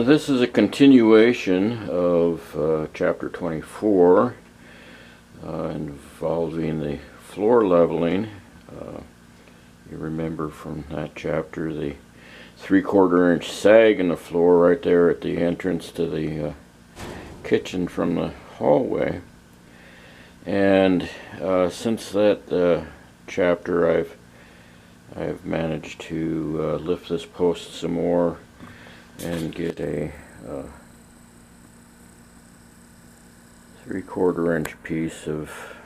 This is a continuation of Chapter 24 involving the floor leveling. You remember from that chapter the 3/4 inch sag in the floor right there at the entrance to the kitchen from the hallway. And since that chapter, I've managed to lift this post some more and get a 3/4 inch piece of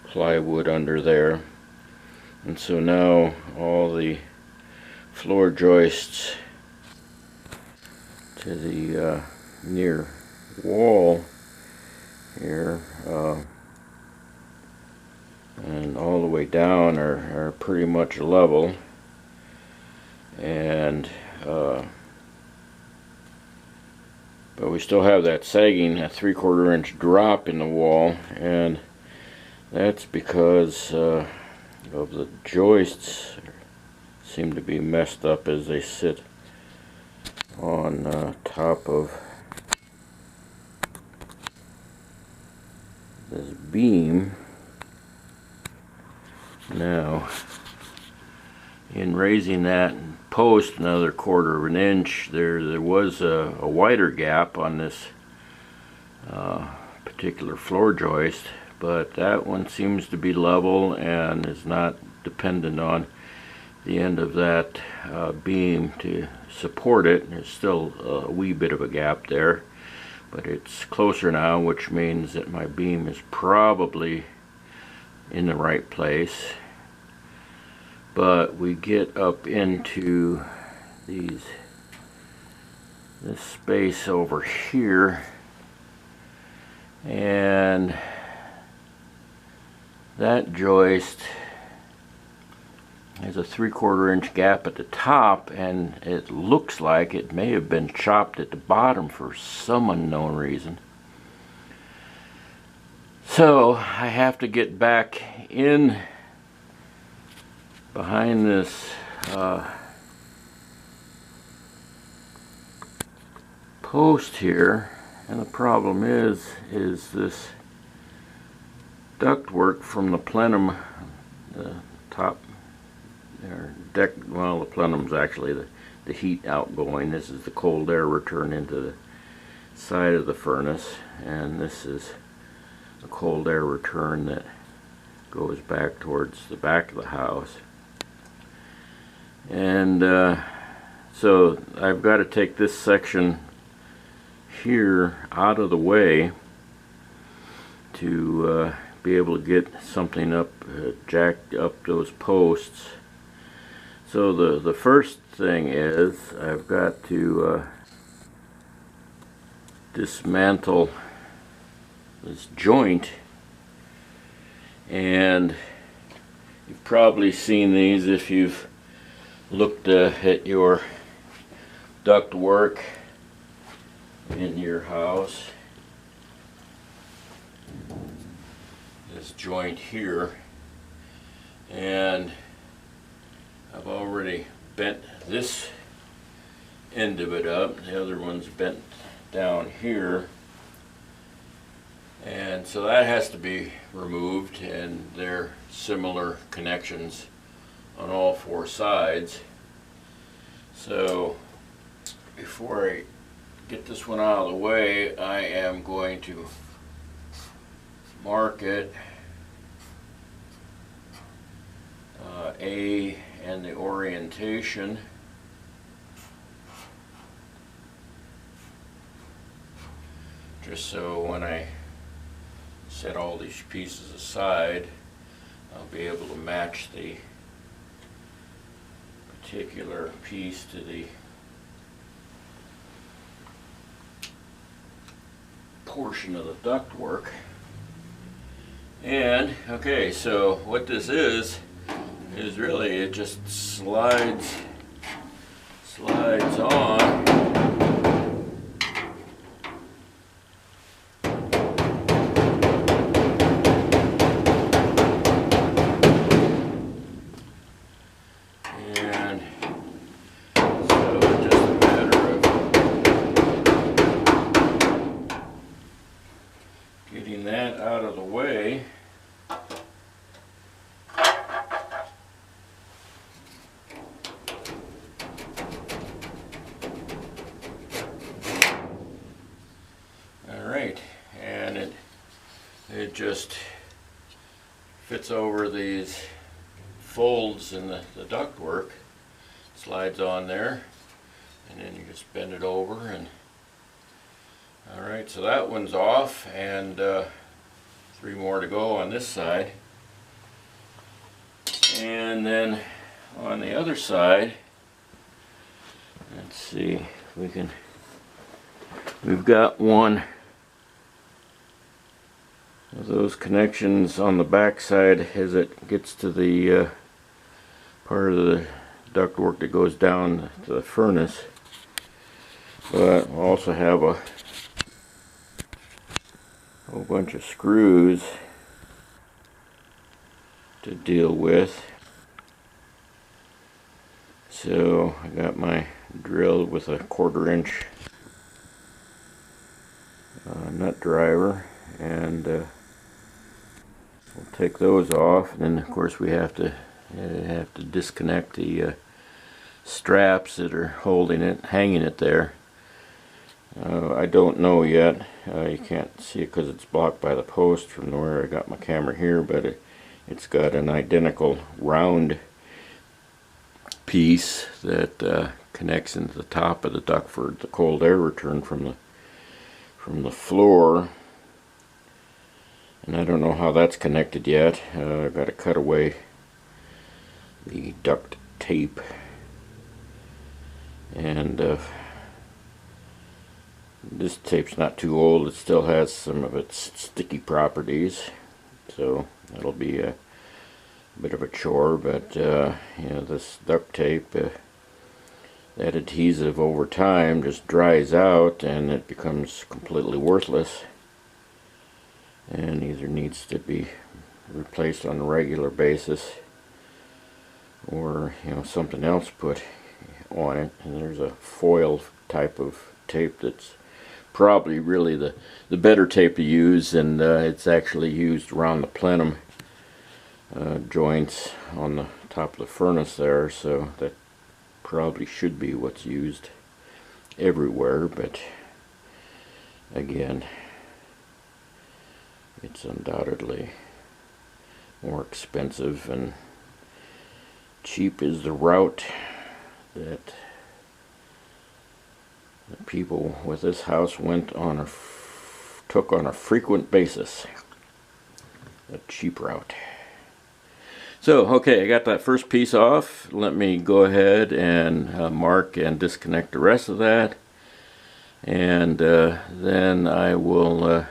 plywood under there, and so now all the floor joists to the near wall here and all the way down are pretty much level, and but we still have that sagging, a 3/4 inch drop in the wall, and that's because of the joists seem to be messed up as they sit on top of this beam. Now, in raising that post another 1/4 inch, there was a wider gap on this particular floor joist, but that one seems to be level and is not dependent on the end of that beam to support it. There's still a wee bit of a gap there, but it's closer now, which means that my beam is probably in the right place. But we get up into this space over here, and that joist has a 3/4 inch gap at the top, and it looks like it may have been chopped at the bottom for some unknown reason. So I have to get back in behind this post here, and the problem is this duct work from the plenum, the top or deck. Well, the plenum's actually the heat outgoing. This is the cold air return into the side of the furnace, and this is the cold air return that goes back towards the back of the house. And so I've got to take this section here out of the way to be able to get something up, jacked up those posts. So the first thing is I've got to dismantle this joint, and you've probably seen these if you've looked at your duct work in your house. This joint here, and I've already bent this end of it up. The other one's bent down here, and so that has to be removed, and they're similar connections on all 4 sides. So before I get this one out of the way, I am going to mark it A and the orientation, just so when I set all these pieces aside, I'll be able to match the particular piece to the portion of the ductwork. And okay, so what this is really it just slides on. And so it's just a matter right, and it just fits over these folds in the ductwork, slides on there, and then you just bend it over. And alright, so that one's off, and 3 more to go on this side. And then on the other side, let's see if we can, we've got one of those connections on the back side as it gets to the part of the ductwork that goes down to the furnace. But we'll also have a whole bunch of screws to deal with. So I got my drill with a 1/4" nut driver, and we'll take those off. And then of course we have to disconnect the straps that are holding it, hanging it there. I don't know yet. You can't see it because it's blocked by the post from where I got my camera here, but it's got an identical round piece that connects into the top of the duct for the cold air return from the floor. And I don't know how that's connected yet. I've got to cut away the duct tape, and this tape's not too old. It still has some of its sticky properties, so that'll be a bit of a chore. But you know, this duct tape, that adhesive over time just dries out and it becomes completely worthless, and either needs to be replaced on a regular basis, or you know, something else put on it. And there's a foil type of tape that's probably really the better tape to use, and it's actually used around the plenum joints on the top of the furnace there, so that probably should be what's used everywhere. But again, it's undoubtedly more expensive, and cheap is the route that the people with this house took on a frequent basis. A cheap route. So, okay, I got that first piece off. Let me go ahead and mark and disconnect the rest of that, and then I will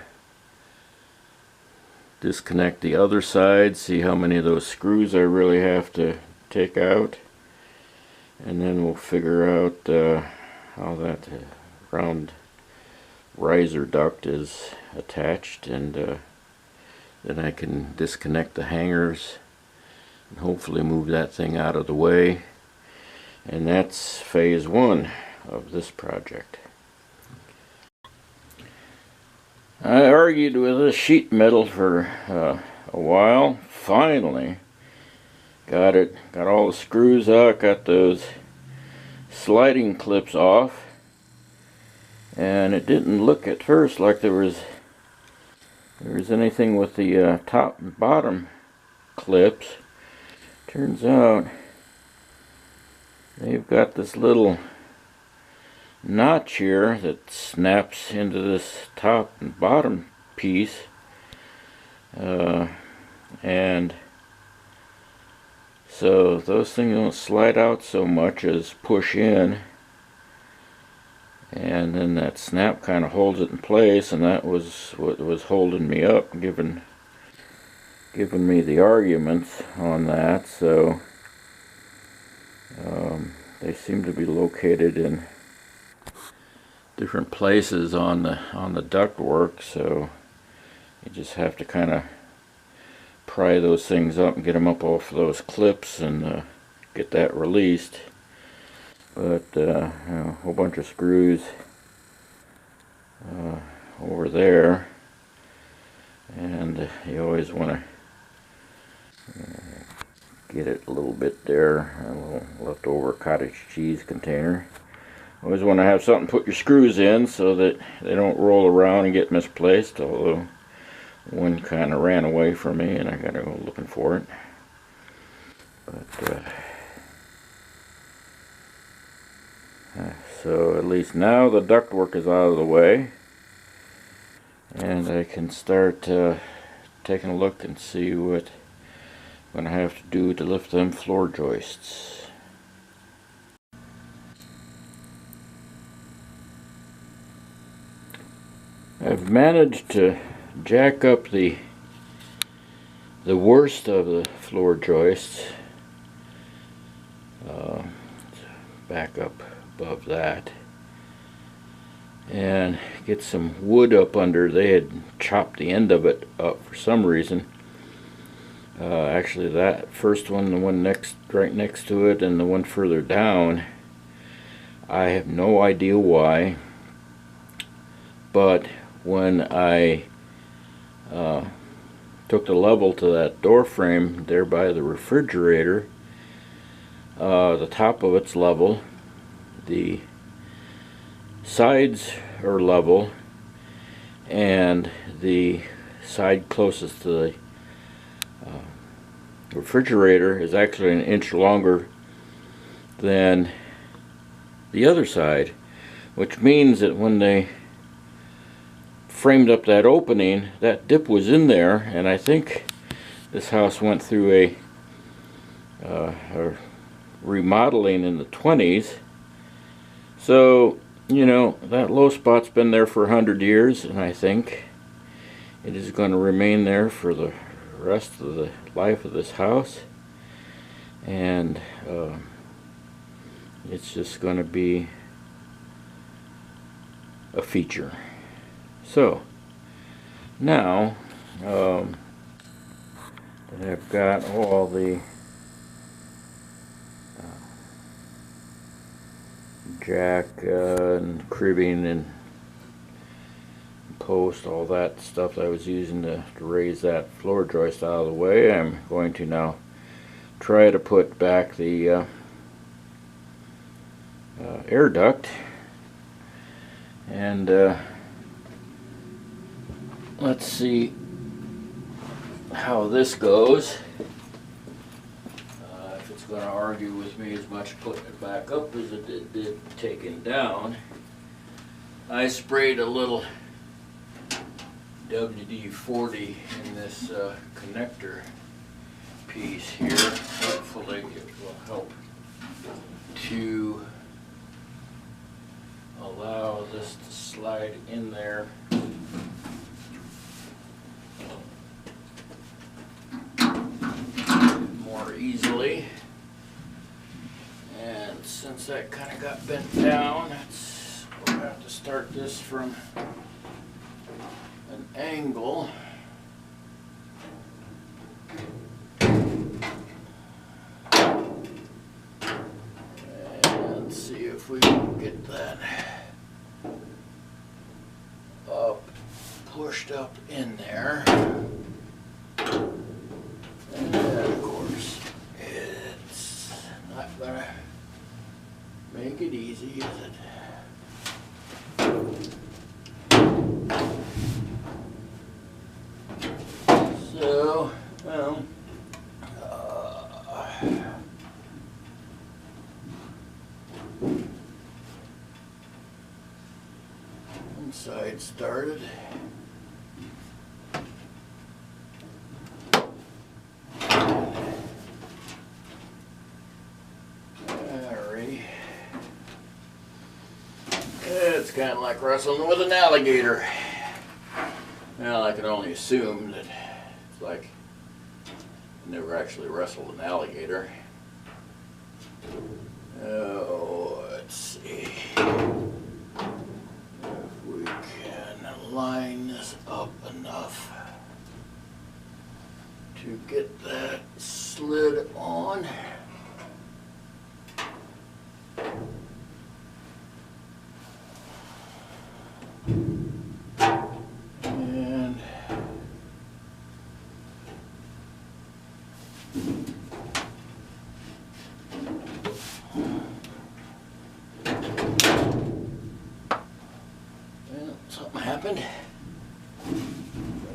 disconnect the other side, see how many of those screws I really have to take out, and then we'll figure out how that round riser duct is attached, and then I can disconnect the hangers and hopefully move that thing out of the way. And that's phase 1 of this project. I argued with this sheet metal for a while. Finally got all the screws out, got those sliding clips off, and it didn't look at first like there was anything with the top and bottom clips. Turns out they've got this little notch here that snaps into this top and bottom piece, and so those things don't slide out so much as push in, and then that snap kind of holds it in place, and that was what was holding me up, giving me the arguments on that. So they seem to be located in different places on the ductwork, so you just have to kind of pry those things up and get them up off those clips and get that released. But a whole bunch of screws over there, and you always want to get it a little bit there, a little leftover cottage cheese container. Always want to have something to put your screws in so that they don't roll around and get misplaced, although one kind of ran away from me and I gotta go looking for it. But so at least now the ductwork is out of the way, and I can start taking a look and see what I'm going to have to do to lift them floor joists. I've managed to jack up the worst of the floor joists back up above that, and get some wood up under. They had chopped the end of it up for some reason. Actually, that first one, the one right next to it, and the one further down, I have no idea why, but when I took the level to that door frame there by the refrigerator, the top of it's level, the sides are level, and the side closest to the refrigerator is actually an inch longer than the other side, which means that when they framed up that opening, that dip was in there, and I think this house went through a remodeling in the 20s. So, you know, that low spot's been there for 100 years, and I think it is going to remain there for the rest of the life of this house, and it's just going to be a feature. So now that I've got all the jack and cribbing and post, all that stuff that I was using to raise that floor joist out of the way, I'm going to now try to put back the air duct, and let's see how this goes. If it's going to argue with me as much putting it back up as it did taking down. I sprayed a little WD-40 in this connector piece here. Hopefully it will help to allow this to slide in there more easily. And since that kind of got bent down, we'll have to start this from an angle. And see if we can get that up, pushed up in there. And of course, it's not gonna make it easy, is it? So, well, one side started. Alrighty. It's kind of like wrestling with an alligator. Well, I can only assume that it's like I never actually wrestled an alligator. Oh, let's see if we can line this up enough to get that slid on. And happened.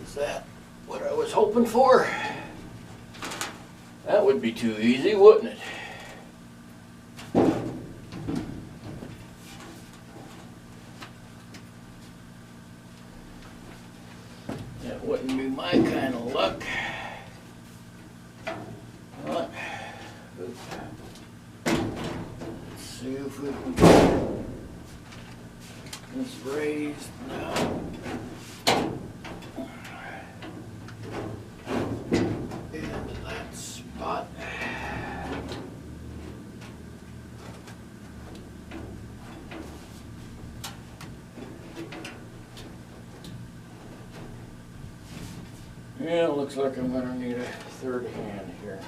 Is that what I was hoping for? That would be too easy, wouldn't it? That wouldn't be my kind of luck. But, let's see if we can get this raised now. Into that spot. Yeah, it looks like I'm going to need a third hand here.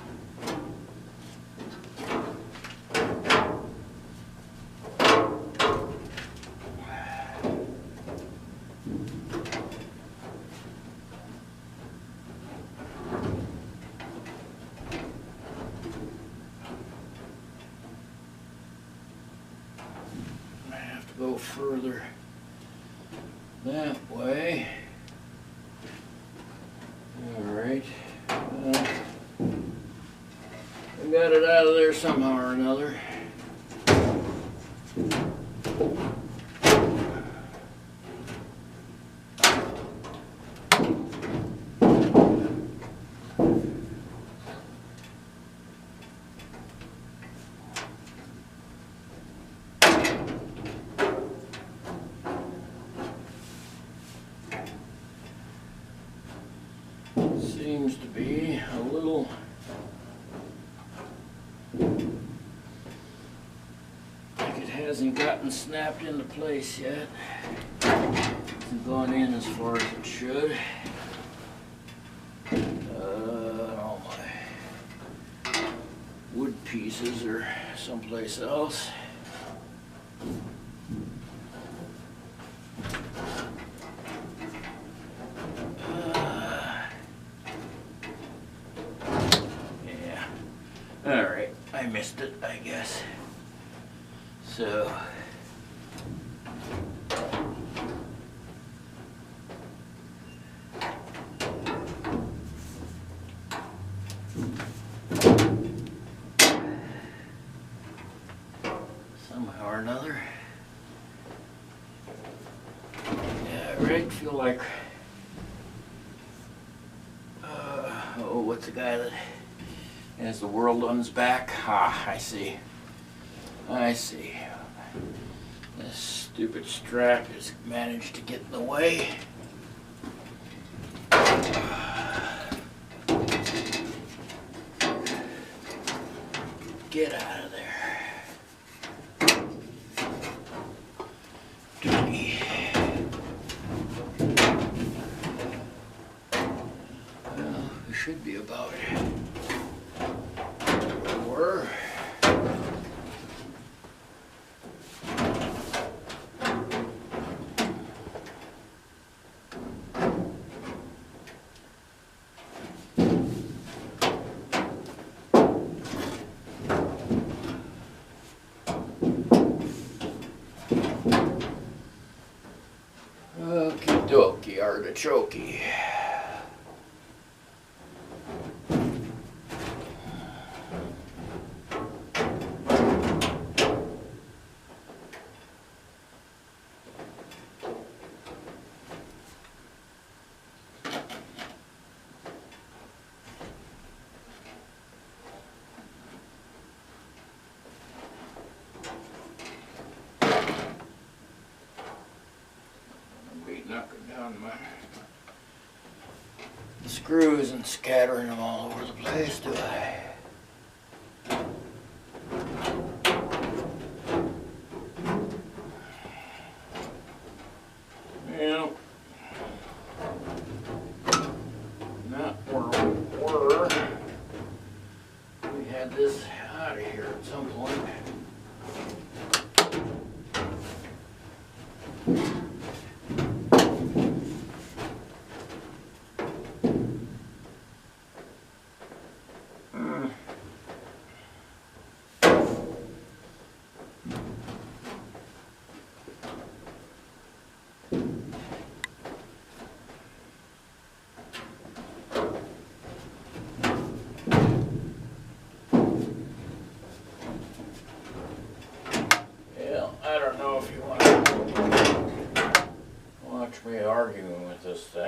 I have to go further that way. Alright, I got it out of there somehow or another. Seems to be a little like it hasn't gotten snapped into place yet. Hasn't gone in as far as it should. All my wood pieces are someplace else. Alright, I missed it, I guess. So, somehow or another, yeah, right, feel like, oh, what's the guy that has the world on his back? Ah, I see. I see. This stupid strap has managed to get in the way. Get out of there. Dirty. Well, it should be about it. Okie dokie, artichoke. Knocking down my screws and scattering them all over the place, do I? Well, not where we were. We had this out of here at some point.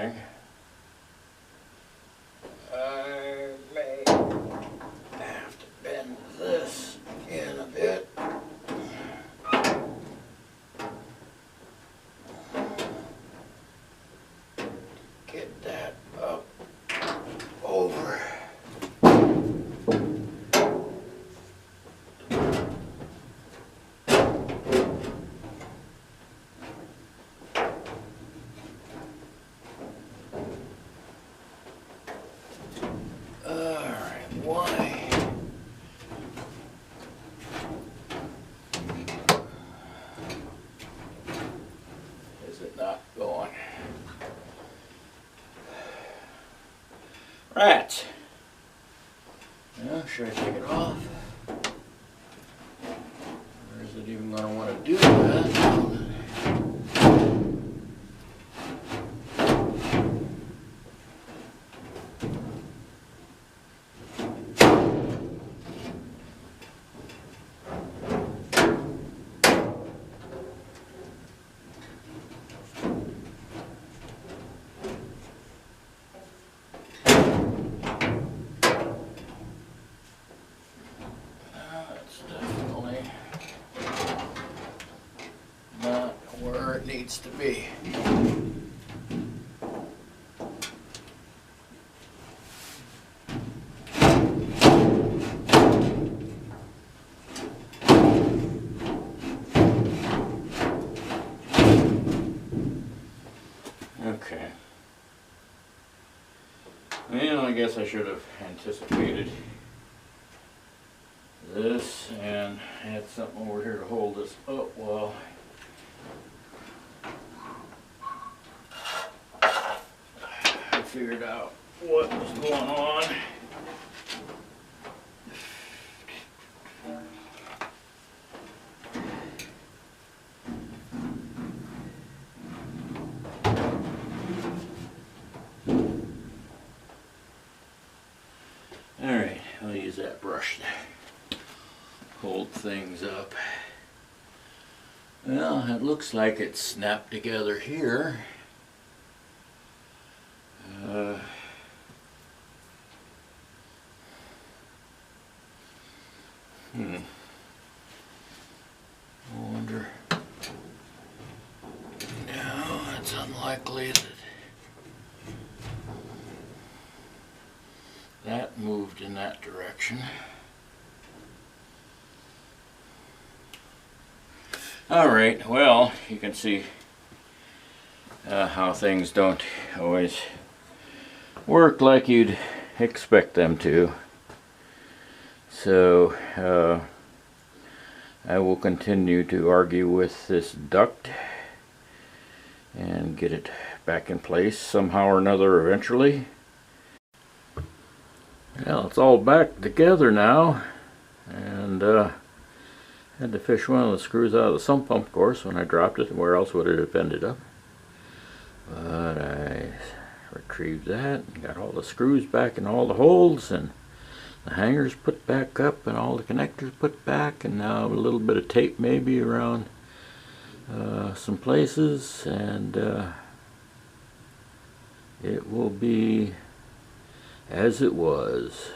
thing. I may have to bend this in a bit. Get that up over. Alright, why? Is it not going? Right. Well, should I take it off? Or is it even going to want to do that? Not where it needs to be. Okay. Well, I guess I should have anticipated this and had something over here to hold this up while I figured out what was going on. Alright, I'll use that brush to hold things up. Well, it looks like it's snapped together here. I wonder. No, it's unlikely that that moved in that direction. Alright, well, you can see how things don't always work like you'd expect them to. So, I will continue to argue with this duct and get it back in place somehow or another eventually. Well, it's all back together now, and had to fish one of the screws out of the sump pump, of course, when I dropped it. Where else would it have ended up? But I retrieved that and got all the screws back in all the holes, and the hangers put back up, and all the connectors put back, and now a little bit of tape maybe around some places, and it will be as it was.